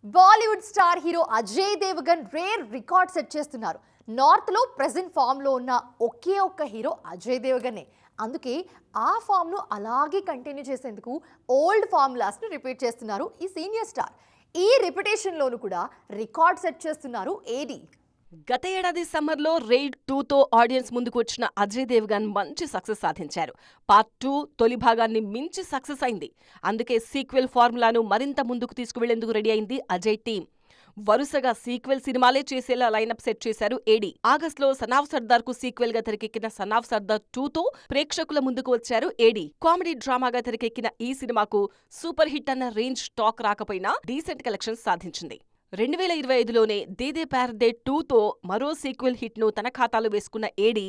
Bollywood star hero Ajay Devgan rare record set చేస్తున్నారు. North లో present form లో ఉన్న ఒకే ఒక్క హీరో అజయ్ దేవగనే. అందుకే ఆ ఫామ్ ను అలాగే కంటిన్యూ చేసేందుకు ఓల్డ్ ఫార్ములాస్ ను రిపీట్ చేస్తున్నారు ఈ సీనియర్ స్టార్. ఈ రిపిటేషన్ లోను కూడా రికార్డ్ సెట్ చేస్తున్నారు ఏడీ. గత ఏడాది సమ్మర్లో రైడ్ 2తో ఆడియన్స్ ముందుకు వచ్చిన అజయ్ దేవగన్ మంచి సక్సెస్ సాధించారు. పార్ట్ 2 తొలి భాగాన్ని మించి సక్సెస్ అయింది. అందుకే సీక్వెల్ ఫార్ములాను మరింత ముందుకు తీసుకువెళ్లేందుకు రెడీ అయింది అజయ్ టీం. వరుసగా సీక్వెల్ సినిమాలే చేసేలా లైనప్ సెట్ చేశారు ఏడీ. ఆగస్టులో సనాఫ్ సర్దార్ కు సీక్వెల్ గా తెరకెక్కిన సనాఫ్ సర్దార్ 2తో ప్రేక్షకుల ముందుకు వచ్చారు ఏడీ. కామెడీ డ్రామాగా తెరకెక్కిన ఈ సినిమాకు సూపర్ హిట్ అన్న రేంజ్ టాక్ రాకపోయినా డీసెంట్ కలెక్షన్స్ సాధించింది. 2025లోనే దేదే ప్యార్ దే 2తో మరో సీక్వెల్ హిట్ ను తన ఖాతాలో వేసుకున్న ఏడీ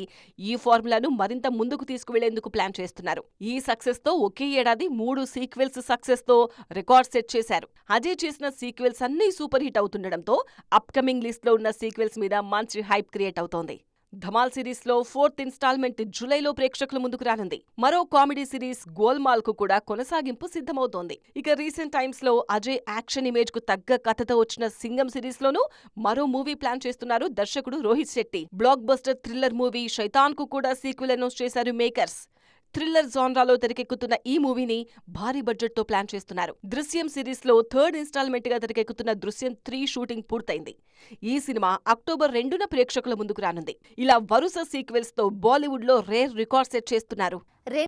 ఈ ఫార్ములాను మరింత ముందుకు తీసుకువెళ్లేందుకు ప్లాన్ చేస్తున్నారు. ఈ సక్సెస్ తో ఒకే ఏడాది 3 సీక్వెల్స్ సక్సెస్ తో రికార్డ్ సెట్ చేశారు. అజయ్ చేసిన సీక్వెల్స్ అన్నీ సూపర్ హిట్ అవుతుండటంతో అప్కమింగ్ లిస్ట్ లో ఉన్న సీక్వెల్స్ మీద మంచి హైప్ క్రియేట్ అవుతోంది. ధమాల్ సిరీస్ లో 4th ఇన్స్టాల్మెంట్ జూలైలో ప్రేక్షకుల ముందుకు రానుంది. మరో కామెడీ సిరీస్ గోల్మాల్ కు కూడా కొనసాగింపు సిద్ధమవుతోంది. ఇక రీసెంట్ టైమ్స్ లో అజయ్ యాక్షన్ ఇమేజ్ కు తగ్గ కథతో వచ్చిన సింగం సిరీస్ లోనూ మరో మూవీ ప్లాన్ చేస్తున్నారు దర్శకుడు Rohit Shetty. Blockbuster thriller movie Shaitaan కు కూడా సీక్వెల్ అనౌన్స్ చేశారు మేకర్స్. థ్రిల్లర్ జాన్రాలో తెరకెక్కుతున్న ఈ మూవీని భారీ బడ్జెట్ తో ప్లాన్ చేస్తున్నారు. దృశ్యం సిరీస్ లో 3rd ఇన్స్టాల్మెంట్ గా తెరకెక్కుతున్న దృశ్యం 3 షూటింగ్ పూర్తయింది. ఈ సినిమా అక్టోబర్ 2న ప్రేక్షకుల ముందుకు రానుంది. ఇలా వరుస సీక్వెల్స్ తో బాలీవుడ్ లో రేర్ రికార్డ్ సెట్ చేస్తున్నారు.